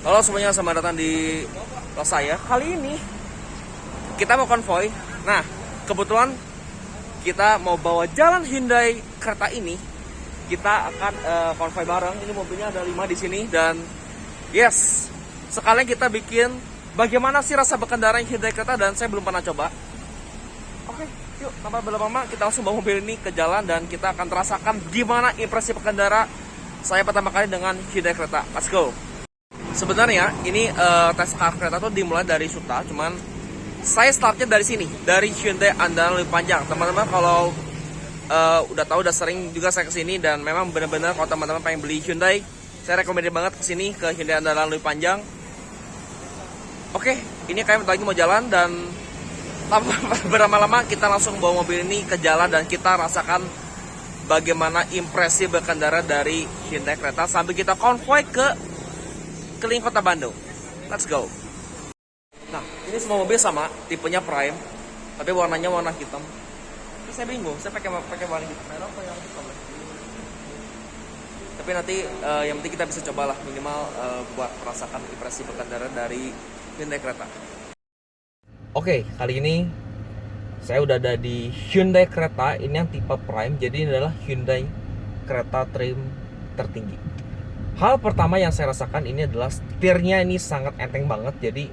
Halo semuanya, selamat datang di vlog saya. Kali ini kita mau konvoy. Nah, kebetulan kita mau bawa jalan Hyundai Creta ini. Kita akan konvoy bareng. Ini mobilnya ada 5 di sini dan yes, sekalian kita bikin bagaimana sih rasa berkendara Hyundai Creta dan saya belum pernah coba. Oke, yuk tanpa berlama-lama kita langsung bawa mobil ini ke jalan dan kita akan terasakan gimana impresi berkendara saya pertama kali dengan Hyundai Creta. Let's go. Sebenarnya ini tes car Creta tuh dimulai dari Suta, cuman saya startnya dari sini, dari Hyundai Andalan Lebih Panjang. Teman-teman kalau udah tahu, udah sering juga saya kesini dan memang benar-benar kalau teman-teman pengen beli Hyundai, saya rekomendasi banget kesini ke Hyundai Andalan Lebih Panjang. Oke, ini kayak lagi mau jalan dan tanpa berlama-lama kita langsung bawa mobil ini ke jalan dan kita rasakan bagaimana impresi berkendara dari Hyundai Creta sambil kita konvoy ke keliling kota Bandung. Let's go. Nah, ini semua mobil sama, tipenya Prime, tapi warnanya warna hitam. Terus saya bingung, saya pakai warna hitam, merah apa yang hitam? Tapi nanti yang penting kita bisa cobalah minimal buat merasakan impresi berkendara dari Hyundai Creta. Oke, kali ini saya udah ada di Hyundai Creta, ini yang tipe Prime, jadi ini adalah Hyundai Creta trim tertinggi. Hal pertama yang saya rasakan ini adalah setirnya ini sangat enteng banget. Jadi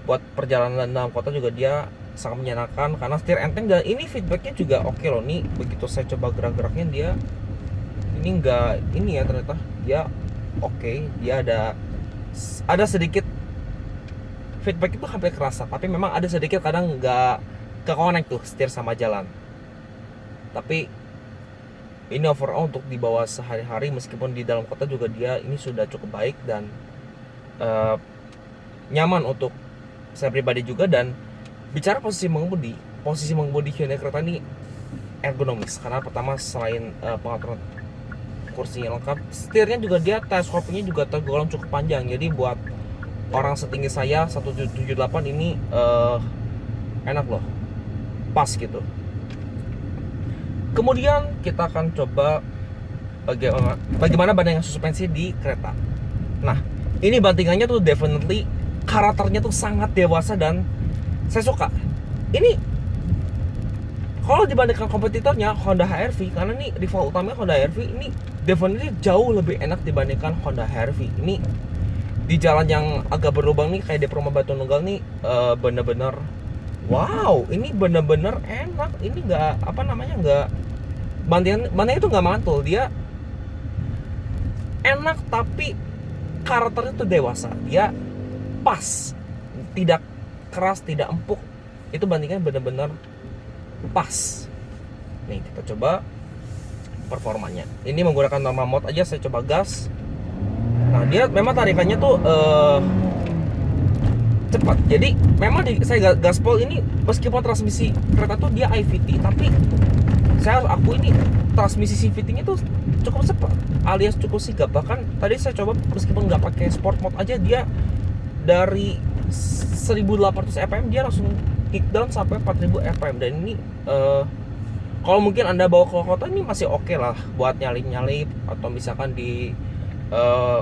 buat perjalanan dalam kota juga dia sangat menyenangkan karena setir enteng dan ini feedbacknya juga oke loh. Nih begitu saya coba gerak-geraknya dia ini enggak ini ya, ternyata dia oke. Dia ada sedikit feedback itu hampir kerasa, tapi memang ada sedikit kadang nggak connect tuh setir sama jalan. Tapi ini overall untuk dibawa sehari-hari meskipun di dalam kota juga dia ini sudah cukup baik dan nyaman untuk saya pribadi juga. Dan bicara posisi mengemudi Hyundai Creta ini ergonomis karena pertama selain pengaturan kursinya lengkap, setirnya juga dia teleskopingnya juga tergolong cukup panjang. Jadi buat orang setinggi saya 178 ini enak loh, pas gitu. Kemudian kita akan coba bagaimana bandingan suspensi di kereta. Nah, ini bandingannya tuh definitely karakternya tuh sangat dewasa dan saya suka. Ini kalau dibandingkan kompetitornya Honda HR-V, karena ini rival utamanya Honda HR-V, ini definitely jauh lebih enak dibandingkan Honda HR-V. Ini di jalan yang agak berlubang nih kayak di Perumahan Batu Nunggal nih bener-bener wow, ini bener-bener enak. Ini nggak nggak bandingan itu nggak mantul, dia enak tapi karakternya tuh dewasa, dia pas, tidak keras, tidak empuk. Itu bandingannya bener-bener pas. Nih kita coba performanya. Ini menggunakan normal mode aja, saya coba gas. Nah dia memang tarikannya tuh cepat. Jadi memang saya gaspol ini meskipun transmisi kereta tuh dia IVT, tapi saya harus akui ini transmisi CVT-nya tuh cukup cepat alias cukup sigap. Bahkan tadi saya coba meskipun nggak pakai sport mode aja, dia dari 1800 fpm dia langsung kick down sampai 4000 fpm. Dan ini kalau mungkin Anda bawa ke kota ini masih oke lah buat nyalip-nyalip atau misalkan di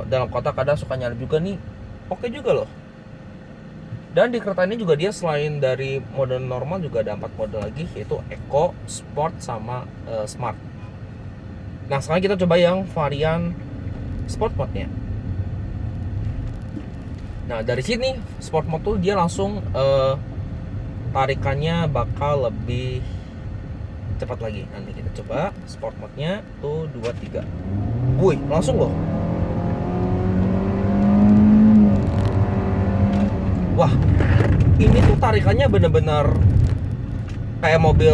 dalam kota kadang suka nyalip juga nih, oke juga loh. Dan di kereta ini juga dia selain dari mode normal juga ada 4 mode lagi, yaitu Eco, Sport, sama Smart. Nah sekarang kita coba yang varian Sport mode-nya. Nah dari sini Sport mode tuh dia langsung tarikannya bakal lebih cepat lagi. Nanti kita coba Sport mode-nya tuh 2, 3. Wih, langsung loh. Wah, ini tuh tarikannya bener-bener kayak mobil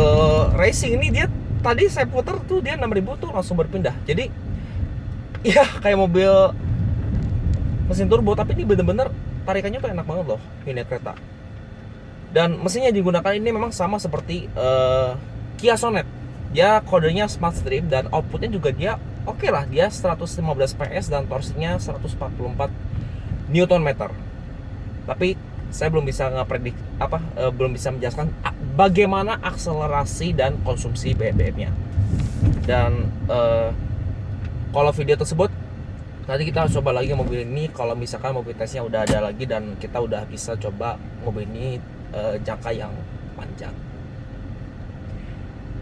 racing. Ini dia tadi saya putar tuh dia 6000 tuh langsung berpindah. Jadi ya kayak mobil mesin turbo, tapi ini bener-bener tarikannya tuh enak banget loh Hyundai Creta. Dan mesinnya digunakan ini memang sama seperti Kia Sonet. Dia kodenya Smart Stream dan outputnya juga dia oke lah. Dia 115 PS dan torsinya 144 Nm. Tapi saya belum bisa belum bisa menjelaskan bagaimana akselerasi dan konsumsi BBM-nya. Dan kalau video tersebut Nanti kita harus coba lagi mobil ini kalau misalkan mobil tesnya udah ada lagi dan kita udah bisa coba mobil ini jangka yang panjang.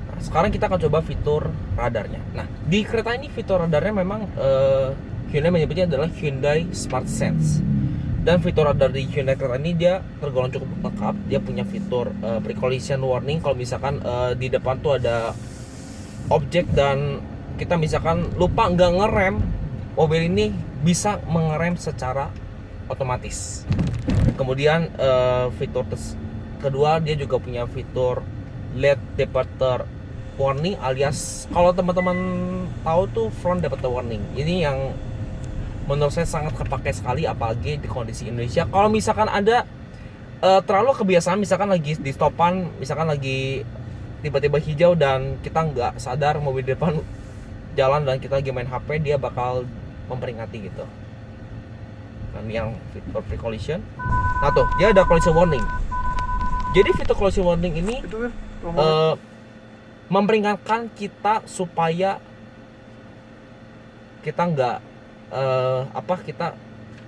Nah, sekarang kita akan coba fitur radarnya. Nah, di kereta ini fitur radarnya memang Hyundai menyebutnya adalah Hyundai Smart Sense. Dan fitur radar di Hyundai kereta ini dia tergolong cukup lengkap. Dia punya fitur pre-collision warning kalau misalkan di depan tuh ada objek dan kita misalkan lupa nggak ngerem, mobil ini bisa mengerem secara otomatis. Kemudian fitur kedua, dia juga punya fitur late departure warning, alias kalau teman-teman tahu tuh front departure warning. Ini yang menurut saya sangat kepakai sekali, apalagi di kondisi Indonesia. Kalau misalkan ada terlalu kebiasaan, misalkan lagi di stopan, misalkan lagi tiba-tiba hijau dan kita nggak sadar mobil di depan jalan dan kita lagi main HP, dia bakal memperingati gitu. Dan yang fitur pre-collision, nah tuh dia ada collision warning. Jadi fitur collision warning ini memperingatkan kita supaya kita nggak kita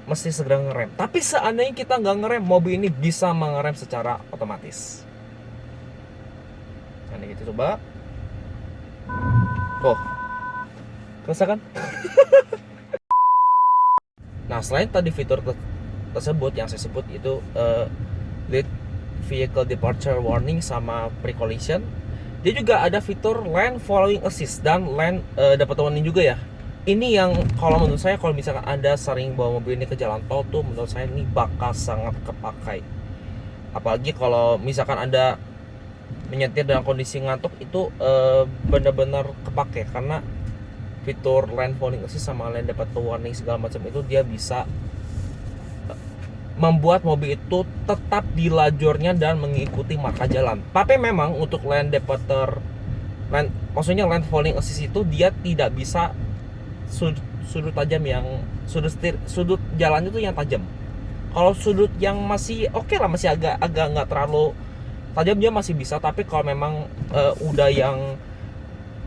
mesti segera ngerem. Tapi seandainya kita nggak ngerem, mobil ini bisa mengerem secara otomatis. Nah, ini kita coba. Oh, kerasa kan? Nah, selain tadi fitur tersebut yang saya sebut itu late vehicle departure warning sama pre-collision, dia juga ada fitur lane following assist dan lane dapat warning juga ya. Ini yang kalau menurut saya, kalau misalkan Anda sering bawa mobil ini ke jalan tol tuh, menurut saya ini bakal sangat kepakai. Apalagi kalau misalkan Anda menyetir dalam kondisi ngantuk, itu benar-benar kepake, karena fitur lane following assist sama lane dapat warning segala macam itu dia bisa membuat mobil itu tetap di lajurnya dan mengikuti marka jalan. Tapi memang untuk lane departure, maksudnya lane following assist itu dia tidak bisa sudut tajam yang sudut jalannya tuh yang tajam. Kalau sudut yang masih oke lah, masih agak nggak terlalu tajam, dia masih bisa. Tapi kalau memang udah yang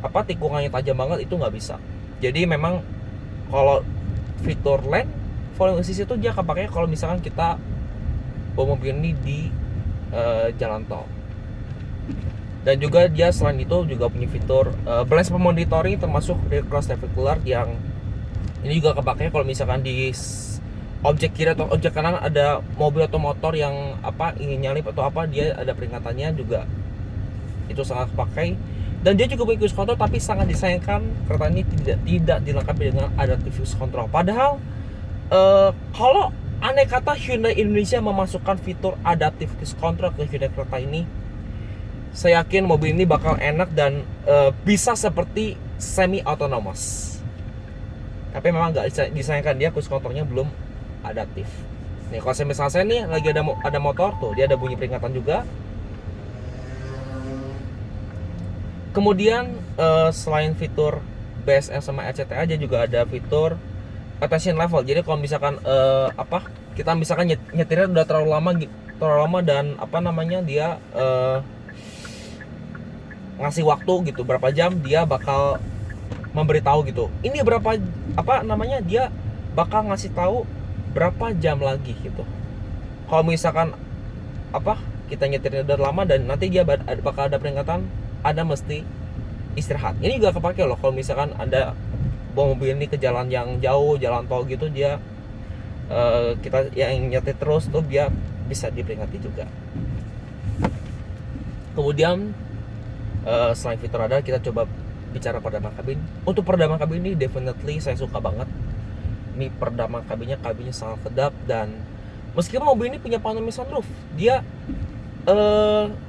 tikungannya tajam banget, itu nggak bisa. Jadi memang kalau fitur lane following assist itu dia kepake kalau misalkan kita bawa mobil ini di jalan tol. Dan juga dia selain itu juga punya fitur blind spot monitoring, termasuk rear cross traffic alert, yang ini juga kepake kalau misalkan di objek kiri atau objek kanan ada mobil atau motor yang ingin nyalip atau dia ada peringatannya juga. Itu sangat kepake. Dan dia juga punya cruise control, tapi sangat disayangkan kereta ini tidak dilengkapi dengan adaptive cruise control. Padahal kalau andai kata Hyundai Indonesia memasukkan fitur adaptive cruise control ke Hyundai kereta ini, saya yakin mobil ini bakal enak dan bisa seperti semi autonomous. Tapi memang nggak disayangkan, dia cruise controlnya belum adaptif. Nih kalau misalnya saya nih lagi ada motor tuh, dia ada bunyi peringatan juga. Kemudian selain fitur BSM sama RCTA, dia juga ada fitur attention level. Jadi kalau misalkan kita misalkan nyetirnya udah terlalu lama dan dia ngasih waktu gitu berapa jam, dia bakal memberitahu gitu. Ini berapa dia bakal ngasih tahu berapa jam lagi gitu. Kalau misalkan kita nyetirnya udah lama dan nanti dia bakal ada peringatan, Anda mesti istirahat. Ini juga kepake loh kalau misalkan Anda bawa mobil ini ke jalan yang jauh, jalan tol gitu, dia kita yang nyetir terus tuh dia bisa diperingati juga. Kemudian selain fitur radar, kita coba bicara peredam kabin. Untuk peredam kabin ini definitely saya suka banget. Ini peredam kabinnya sangat kedap, dan meskipun mobil ini punya panoramic sunroof, dia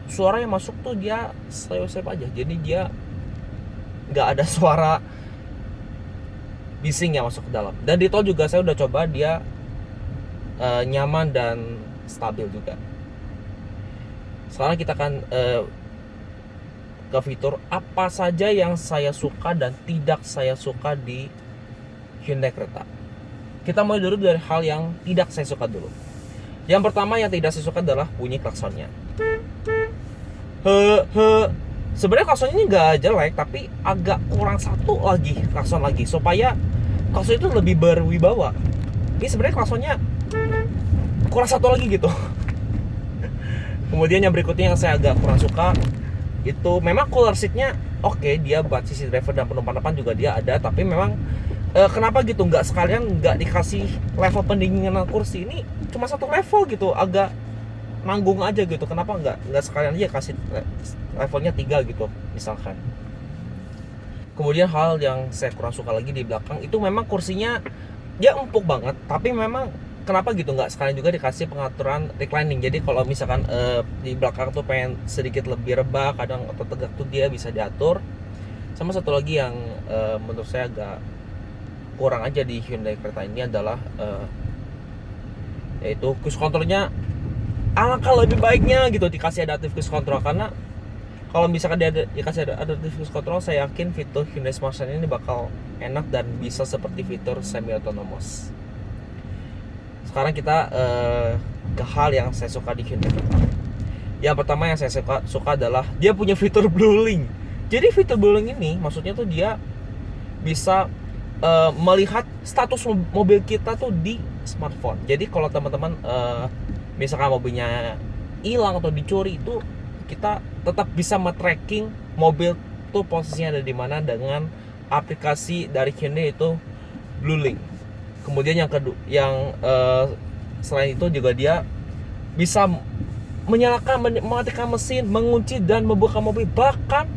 suara yang masuk tuh dia selewet aja. Jadi dia nggak ada suara bising yang masuk ke dalam. Dan di tol juga saya udah coba, dia nyaman dan stabil juga. Sekarang kita akan ke fitur apa saja yang saya suka dan tidak saya suka di Hyundai Creta. Kita mulai dulu dari hal yang tidak saya suka dulu. Yang pertama yang tidak saya suka adalah bunyi klaksonnya. Sebenarnya klakson ini nggak jelek, tapi agak kurang satu lagi klakson lagi supaya klakson itu lebih berwibawa. Ini sebenarnya klaksonnya kurang satu lagi gitu. Kemudian yang berikutnya yang saya agak kurang suka itu memang cooler seatnya oke, dia buat sisi driver dan penumpang depan juga dia ada, tapi memang kenapa gitu nggak sekalian nggak dikasih level pendinginan kursi ini cuma satu level gitu, agak nanggung aja gitu. Kenapa nggak sekalian aja kasih levelnya 3 gitu misalkan. Kemudian hal yang saya kurang suka lagi di belakang itu memang kursinya dia empuk banget, tapi memang kenapa gitu nggak sekalian juga dikasih pengaturan reclining. Jadi kalau misalkan di belakang tuh pengen sedikit lebih rebah kadang atau tegak tuh dia bisa diatur. Sama satu lagi yang menurut saya agak kurang aja di Hyundai Creta ini adalah yaitu cruise controlnya. Alangkah lebih baiknya gitu dikasih adaptive cruise control, karena kalau misalkan dia dikasih adaptive cruise control, saya yakin fitur Hyundai Smart Shine ini bakal enak dan bisa seperti fitur semi autonomous. Sekarang kita ke hal yang saya suka di Hyundai Creta. Yang pertama yang saya suka adalah dia punya fitur Blue Link. Jadi fitur Blue Link ini maksudnya tuh dia bisa melihat status mobil kita tuh di smartphone. Jadi kalau teman-teman misalkan mobilnya hilang atau dicuri, itu kita tetap bisa tracking mobil tuh posisinya ada di mana dengan aplikasi dari Hyundai itu Blue Link. Kemudian yang kedua, selain itu juga dia bisa menyalakan, mematikan mesin, mengunci dan membuka mobil, bahkan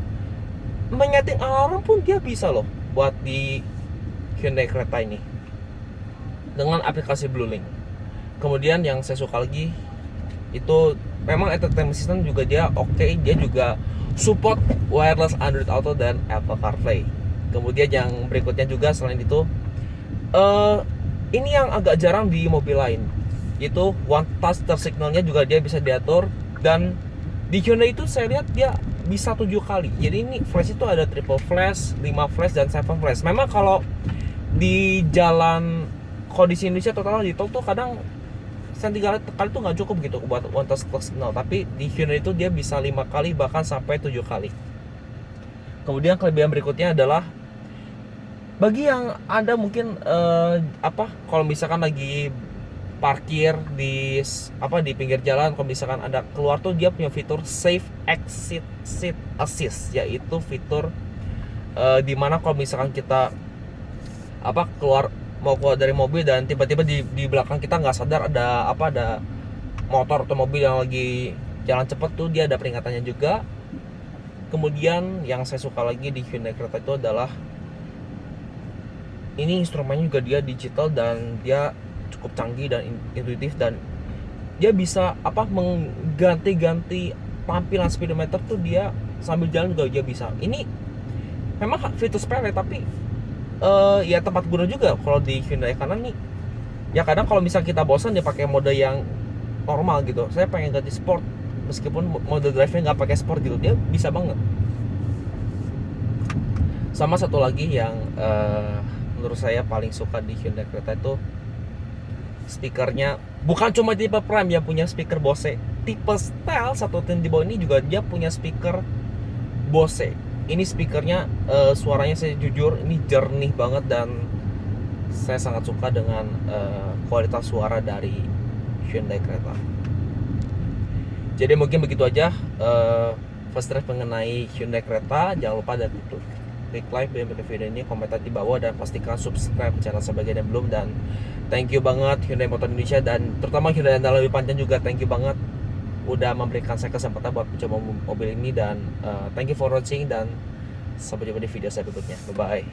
menyeting alarm pun dia bisa loh buat di Hyundai Creta ini dengan aplikasi Blue Link. Kemudian yang saya suka lagi itu memang entertainment system juga dia oke, dia juga support wireless Android Auto dan Apple CarPlay. Kemudian yang berikutnya juga selain itu ini yang agak jarang di mobil lain, itu one touch turn signalnya juga dia bisa diatur, dan di Hyundai itu saya lihat dia bisa 7 kali. Jadi ini flash itu ada triple flash, 5 flash dan 7 flash. Memang kalau di jalan kondisi Indonesia total di tol tuh kadang 3 kali tuh nggak cukup gitu buat one touch signal, tapi di Hyundai itu dia bisa 5 kali bahkan sampai 7 kali. Kemudian kelebihan berikutnya adalah bagi yang Anda mungkin kalau misalkan lagi parkir di pinggir jalan, kalau misalkan Anda keluar tuh dia punya fitur Safe Exit Seat Assist, yaitu fitur di mana kalau misalkan kita mau keluar dari mobil dan tiba-tiba di belakang kita nggak sadar ada motor atau mobil yang lagi jalan cepat tuh dia ada peringatannya juga. Kemudian yang saya suka lagi di Hyundai Creta itu adalah ini instrumennya juga dia digital dan dia cukup canggih dan intuitif, dan dia bisa mengganti-ganti tampilan speedometer tuh dia sambil jalan juga dia bisa. Ini memang fitur sepele tapi ya tempat guna juga kalau di Hyundai, karena nih ya kadang kalau misal kita bosan dia pakai mode yang normal gitu, saya pengen ganti sport meskipun mode drive-nya nggak pakai sport gitu, dia bisa banget. Sama satu lagi yang menurut saya paling suka di Hyundai Creta itu speakernya. Bukan cuma tipe Prime yang punya speaker Bose, tipe Style 110 di bawah ini juga dia punya speaker Bose. Ini speakernya suaranya saya jujur ini jernih banget, dan saya sangat suka dengan kualitas suara dari Hyundai Creta. Jadi mungkin begitu aja first drive mengenai Hyundai Creta. Jangan lupa dan klik like video ini, komentar di bawah, dan pastikan subscribe channel sebagai yang belum. Dan thank you banget Hyundai Motor Indonesia, dan terutama Hyundai yang lebih panjang juga thank you banget udah memberikan saya kesempatan buat mencoba mobil ini. Dan thank you for watching, dan sampai jumpa di video saya berikutnya. Bye bye.